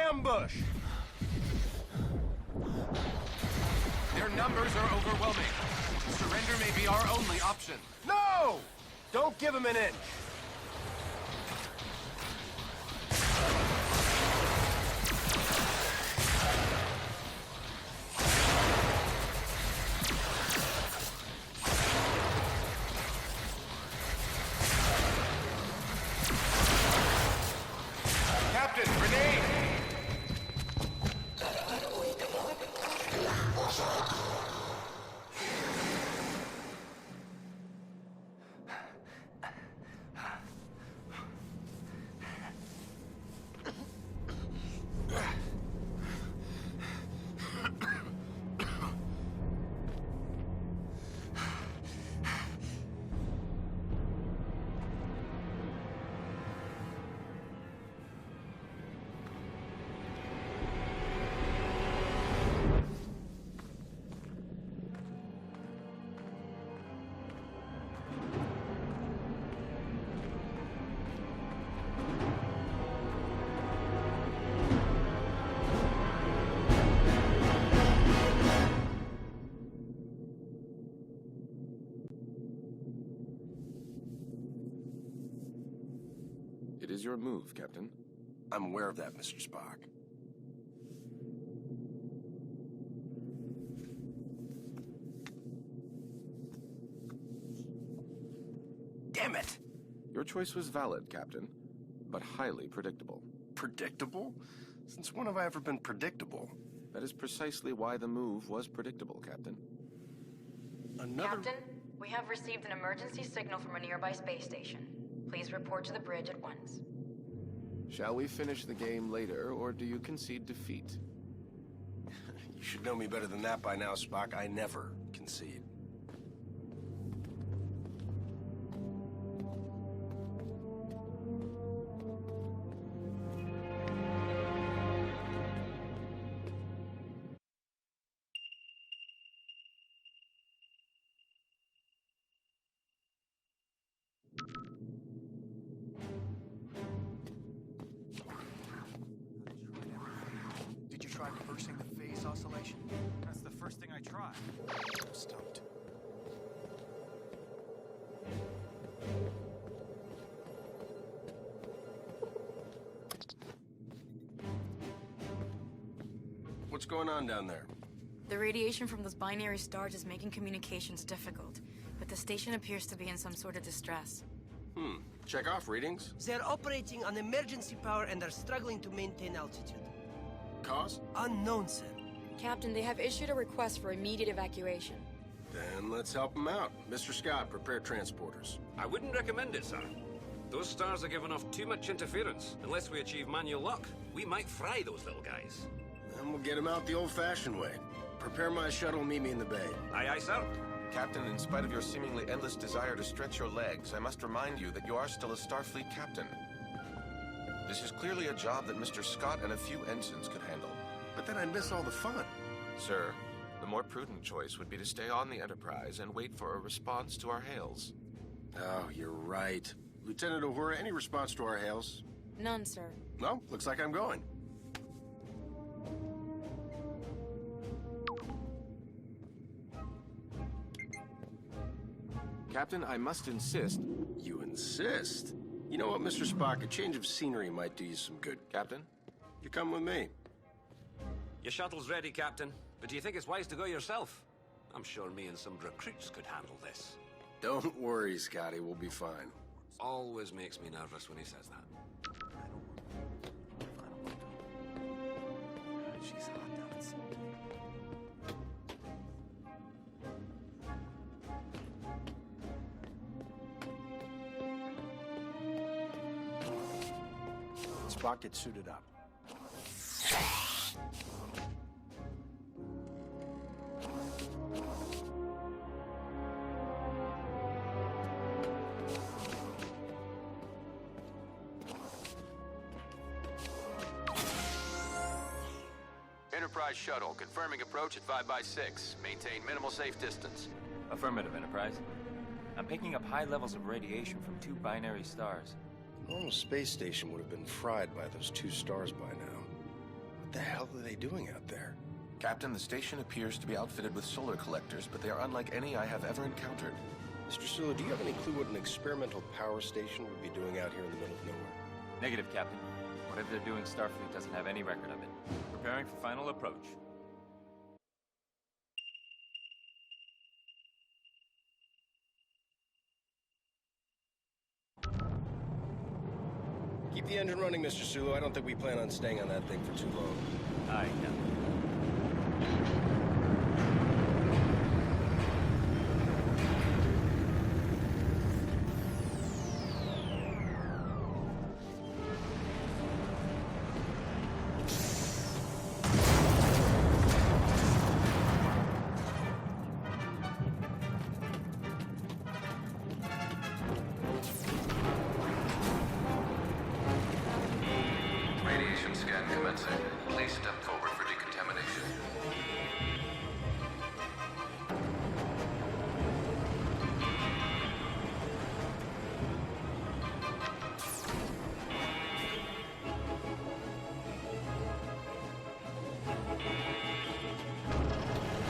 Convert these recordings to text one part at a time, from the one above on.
ambush! Their numbers are overwhelming. Surrender may be our only option. No! Don't give him an inch! Captain, grenade! It is your move, Captain. I'm aware of that, Mr. Spock. Damn it! Your choice was valid, Captain, but highly predictable. Predictable? Since when have I ever been predictable? That is precisely why the move was predictable, Captain. Another... Captain, we have received an emergency signal from a nearby space station. Please report to the bridge at once. Shall we finish the game later, or do you concede defeat? You should know me better than that by now, Spock. I never concede. Did you try reversing the phase oscillation? That's the first thing I tried. I'm stumped. What's going on down there? The radiation from those binary stars is making communications difficult, but the station appears to be in some sort of distress. Check off readings. They're operating on emergency power and are struggling to maintain altitude. Cause? Unknown, sir. Captain, they have issued a request for immediate evacuation. Then let's help them out. Mr. Scott, prepare transporters. I wouldn't recommend it, sir. Those stars are giving off too much interference. Unless we achieve manual lock, we might fry those little guys. Then we'll get them out the old-fashioned way. Prepare my shuttle and meet me in the bay. Aye, aye, sir. Captain, in spite of your seemingly endless desire to stretch your legs, I must remind you that you are still a Starfleet captain. This is clearly a job that Mr. Scott and a few ensigns could handle. But then I'd miss all the fun. Sir, the more prudent choice would be to stay on the Enterprise and wait for a response to our hails. Oh, you're right. Lieutenant Uhura, any response to our hails? None, sir. No, looks like I'm going. Captain, I must insist... You insist? You know what, Mr. Spock? A change of scenery might do you some good. Captain? You come with me. Your shuttle's ready, Captain. But do you think it's wise to go yourself? I'm sure me and some recruits could handle this. Don't worry, Scotty. We'll be fine. Always makes me nervous when he says that. She's hot now. Spock, get suited up. Enterprise shuttle, confirming approach at 5x6. Maintain minimal safe distance. Affirmative, Enterprise. I'm picking up high levels of radiation from two binary stars. A normal space station would have been fried by those two stars by now. What the hell are they doing out there? Captain, the station appears to be outfitted with solar collectors, but they are unlike any I have ever encountered. Mr. Sulu, do you have any clue what an experimental power station would be doing out here in the middle of nowhere? Negative, Captain. Whatever they're doing, Starfleet doesn't have any record of it. Preparing for final approach. Keep the engine running, Mr. Sulu. I don't think we plan on staying on that thing for too long. Aye, Captain. Radiation scan commencing. Please step forward for decontamination.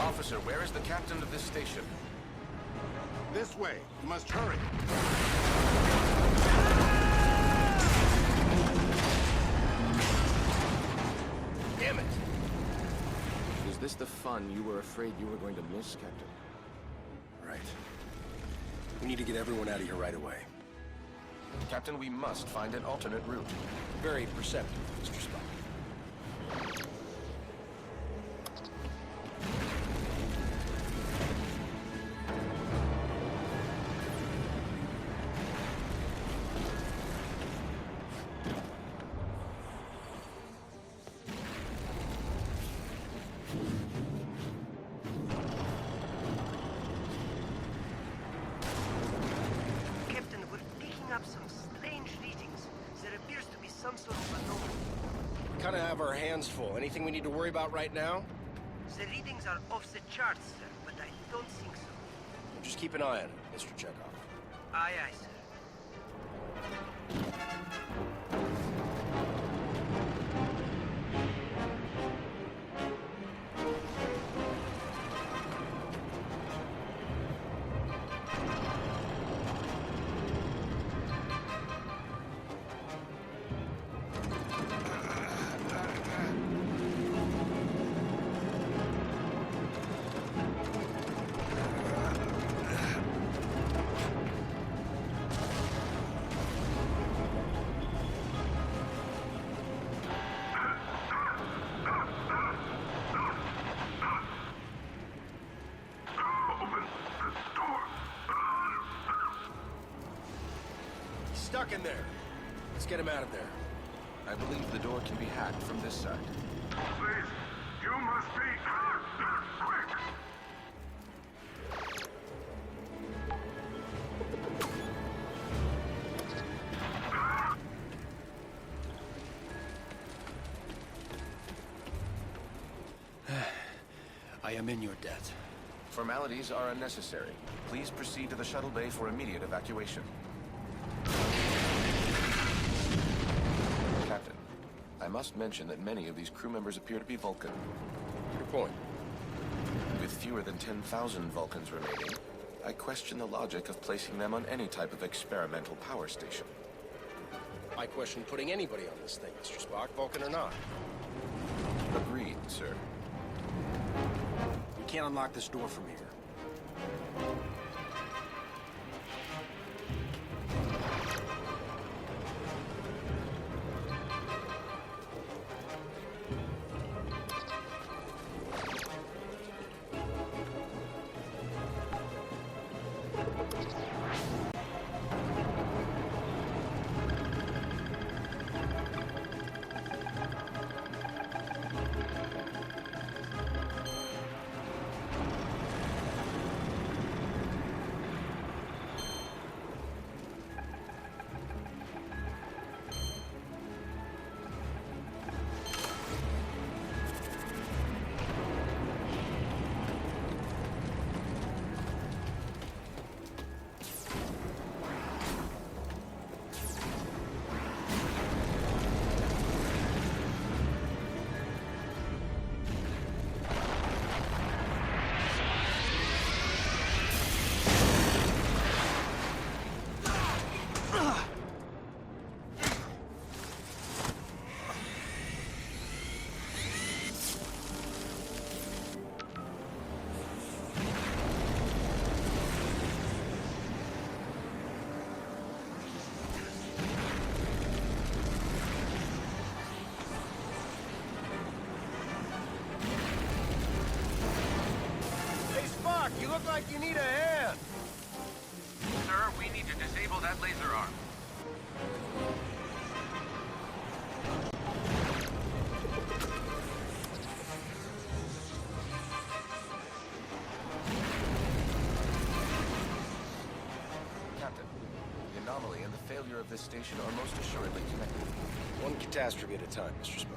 Officer, where is the captain of this station? This way. You must hurry. Damn it! Is this the fun you were afraid you were going to miss, Captain? Right. We need to get everyone out of here right away. Captain, we must find an alternate route. Very perceptive, Mr. Spock. Captain, we're picking up some strange readings. There appears to be some sort of anomaly. We kind of have our hands full. Anything we need to worry about right now? The readings are off the charts, sir, but I don't think so. Just keep an eye on it, Mr. Chekhov. Aye, aye, sir. He's stuck in there. Let's get him out of there. I believe the door can be hacked from this side. Please, you must be quick. I am in your debt. Formalities are unnecessary. Please proceed to the shuttle bay for immediate evacuation. Captain, I must mention that many of these crew members appear to be Vulcan. Good point. With fewer than 10,000 Vulcans remaining, I question the logic of placing them on any type of experimental power station. I question putting anybody on this thing, Mr. Spock, Vulcan or not. Agreed, sir. We can't unlock this door from here. look like you need a hand. Sir, we need to disable that laser arm. Captain, the anomaly and the failure of this station are most assuredly connected. One catastrophe at a time, Mr. Spock.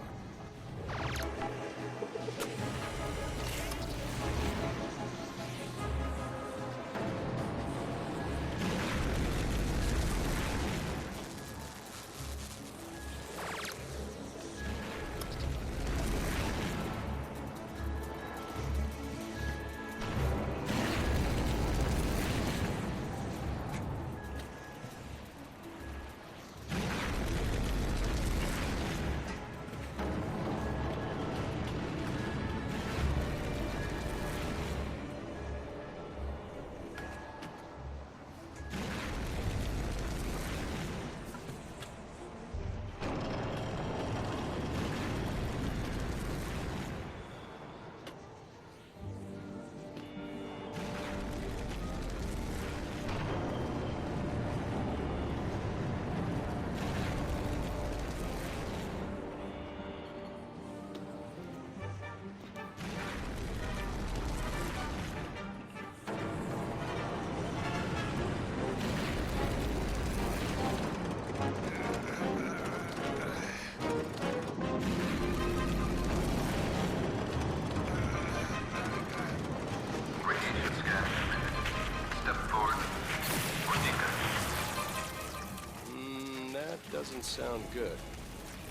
Doesn't sound good.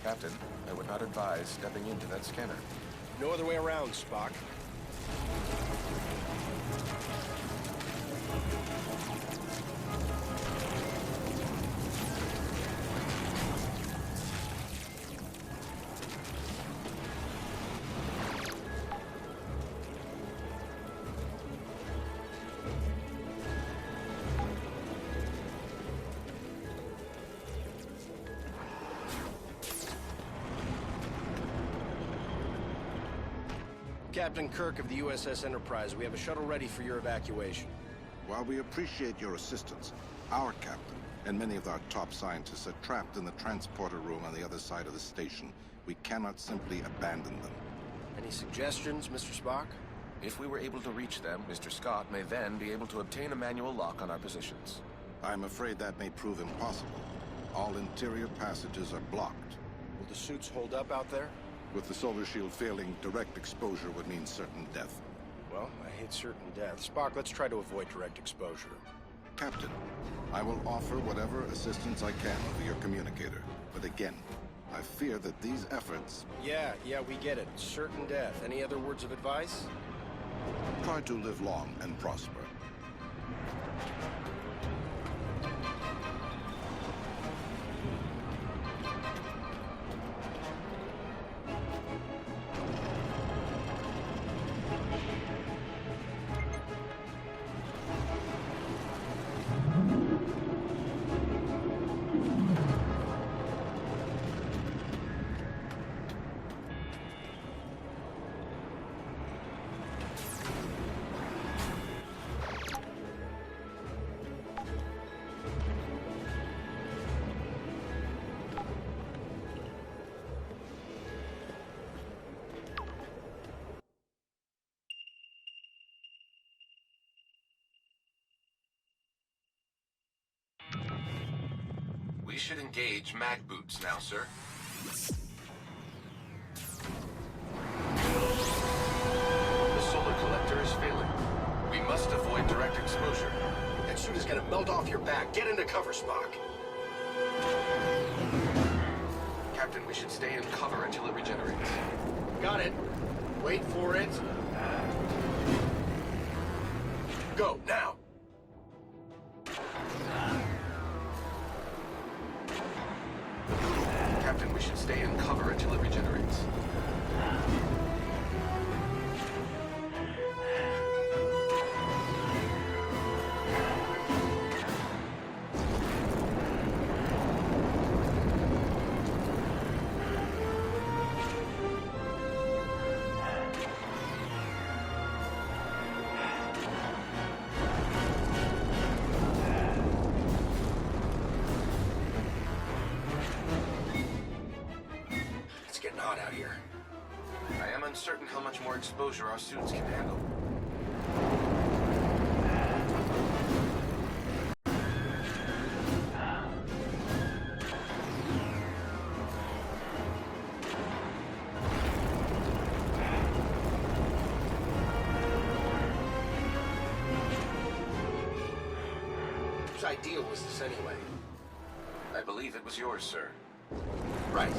Captain, I would not advise stepping into that scanner. No other way around, Spock. Captain Kirk of the USS Enterprise, we have a shuttle ready for your evacuation. While we appreciate your assistance, our captain and many of our top scientists are trapped in the transporter room on the other side of the station. We cannot simply abandon them. Any suggestions, Mr. Spock? If we were able to reach them, Mr. Scott may then be able to obtain a manual lock on our positions. I'm afraid that may prove impossible. All interior passages are blocked. Will the suits hold up out there? With the solar shield failing, direct exposure would mean certain death. Well, I hate certain death. Spock, let's try to avoid direct exposure. Captain, I will offer whatever assistance I can over your communicator. But again, I fear that these efforts... Yeah, we get it. Certain death. Any other words of advice? Try to live long and prosper. We should engage mag boots now, sir. The solar collector is failing. We must avoid direct exposure. That suit is gonna melt off your back. Get into cover, Spock. Captain, we should stay in cover until it regenerates. Got it. Wait for it. Go, now! Captain, we should stay in cover until it regenerates. getting hot out here. I am uncertain how much more exposure our suits can handle. Whose idea was this anyway? I believe it was yours, sir. Right.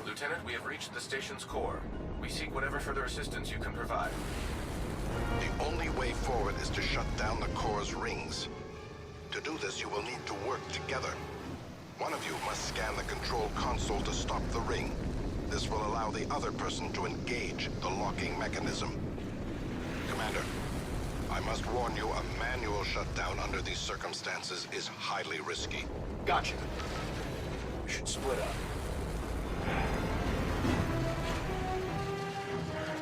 Lieutenant, we have reached the station's core. We seek whatever further assistance you can provide. The only way forward is to shut down the core's rings. To do this, you will need to work together. One of you must scan the control console to stop the ring. This will allow the other person to engage the locking mechanism. Commander, I must warn you, a manual shutdown under these circumstances is highly risky. Gotcha. We should split up.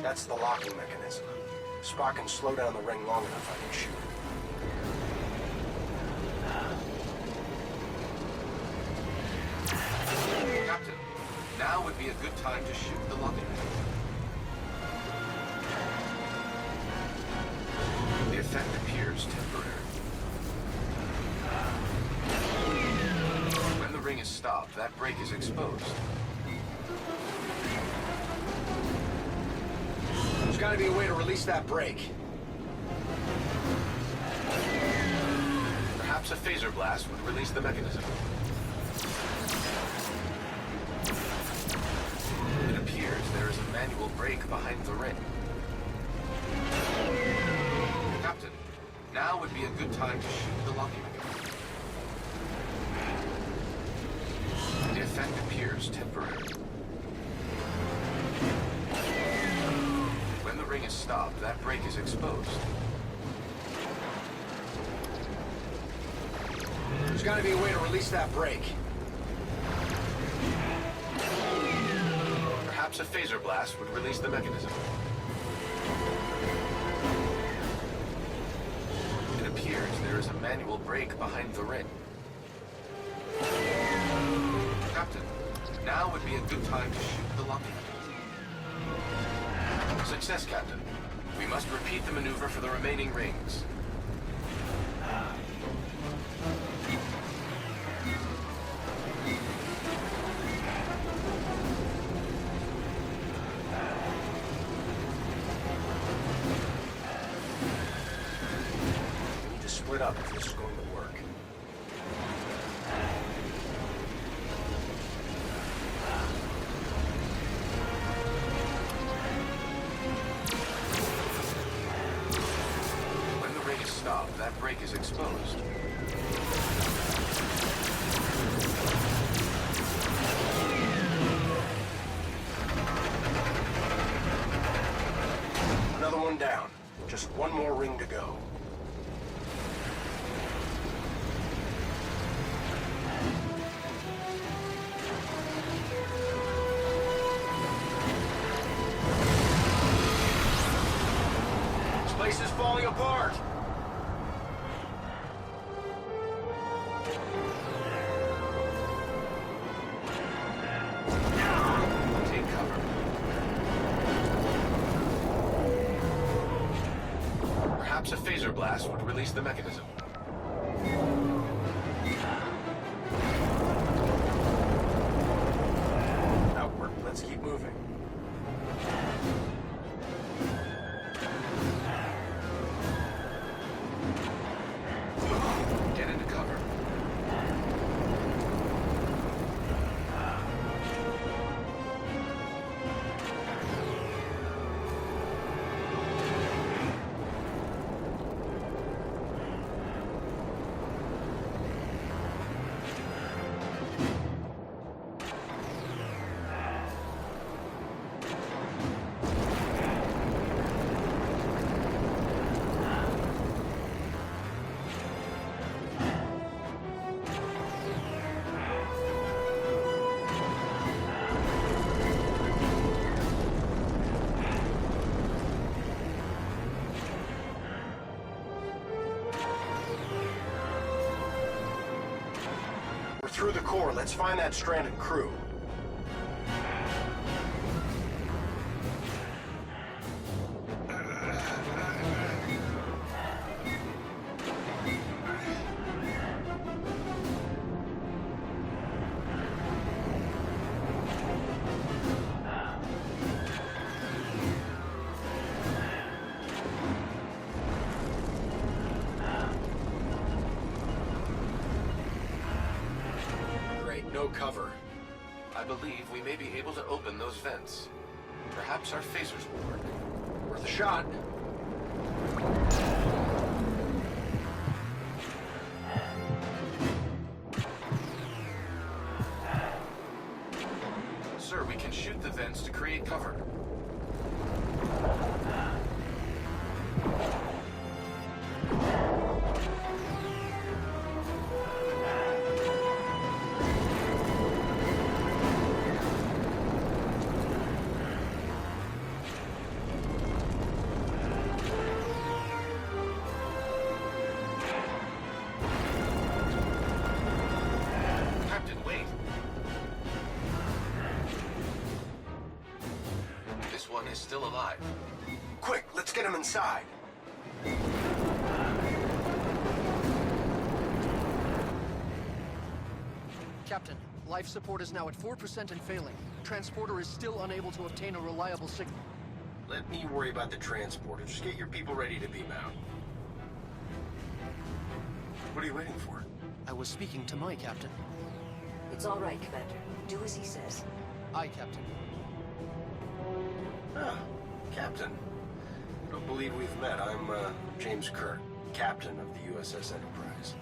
That's the locking mechanism. Spock can slow down the ring long enough, I can shoot. Captain, now would be a good time to shoot the locking mechanism. The effect appears temporary. When the ring is stopped, that break is exposed. There's gotta be a way to release that brake. Perhaps a phaser blast would release the mechanism. It appears there is a manual brake behind the ring. Captain, now would be a good time to shoot the locking mechanism. The effect appears temporary. When the ring is stopped, that brake is exposed. There's gotta be a way to release that brake. Perhaps a phaser blast would release the mechanism. It appears there is a manual brake behind the ring. Captain, now would be a good time to shoot the locking mechanism. Success, Captain. We must repeat the maneuver for the remaining rings. We need to split up if this is going to work. When the ring is stopped, that brake is exposed. Another one down. Just one more ring to go. This place is falling apart. Take cover. Perhaps a phaser blast would release the mechanism. Outward. Let's keep moving. through the core. Let's find that stranded crew. No cover. I believe we may be able to open those vents. Perhaps our phasers will work. Worth a shot. Sir, we can shoot the vents to create cover. Is still alive. Quick, let's get him inside. Captain, life support is now at 4% and failing. Transporter is still unable to obtain a reliable signal. Let me worry about the transporter. Just get your people ready to beam out. What are you waiting for? I was speaking to my captain. It's all right, Commander. Do as he says. Aye, Captain. Ah, Captain. I don't believe we've met. I'm, James Kirk, Captain of the USS Enterprise.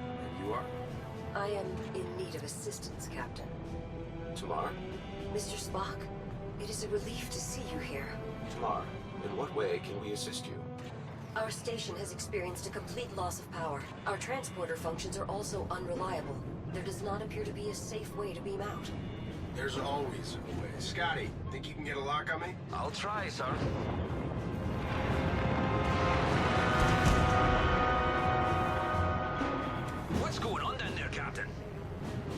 And you are? I am in need of assistance, Captain. Tamar? Mr. Spock, it is a relief to see you here. Tamar, in what way can we assist you? Our station has experienced a complete loss of power. Our transporter functions are also unreliable. There does not appear to be a safe way to beam out. There's always a way. Scotty, think you can get a lock on me? I'll try, sir. What's going on down there, Captain?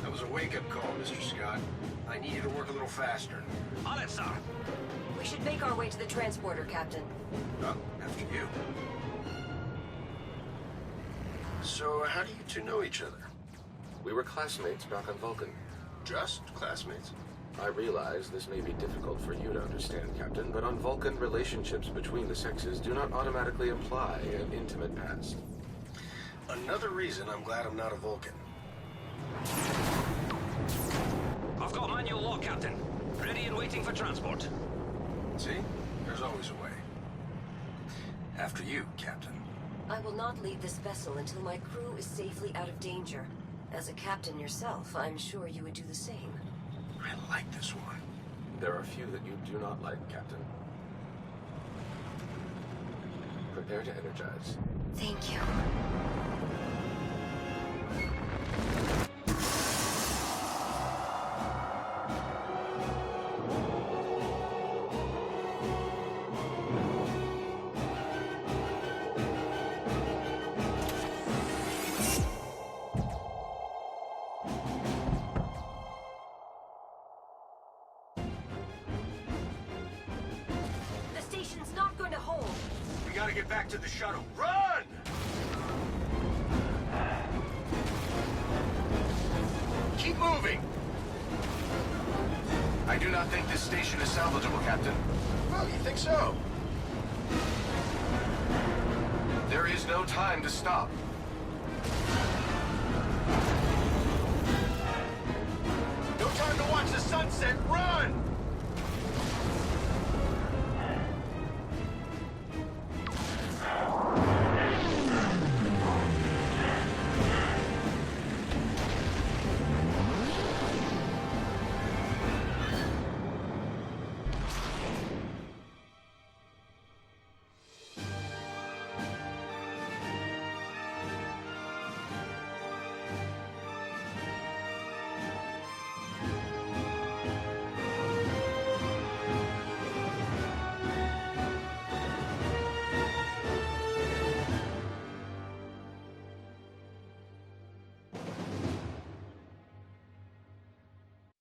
That was a wake-up call, Mr. Scott. I need you to work a little faster. On it, sir. We should make our way to the transporter, Captain. Oh, after you. So, how do you two know each other? We were classmates back on Vulcan. Just classmates? I realize this may be difficult for you to understand, Captain, but on Vulcan, relationships between the sexes do not automatically imply an intimate past. Another reason I'm glad I'm not a Vulcan. I've got manual lock, Captain. Ready and waiting for transport. See? There's always a way. After you, Captain. I will not leave this vessel until my crew is safely out of danger. As a captain yourself, I'm sure you would do the same. I like this one. There are few that you do not like, Captain. Prepare to energize. Thank you. We gotta get back to the shuttle. Run! Keep moving! I do not think this station is salvageable, Captain. Well, you think so? There is no time to stop. No time to watch the sunset. Run!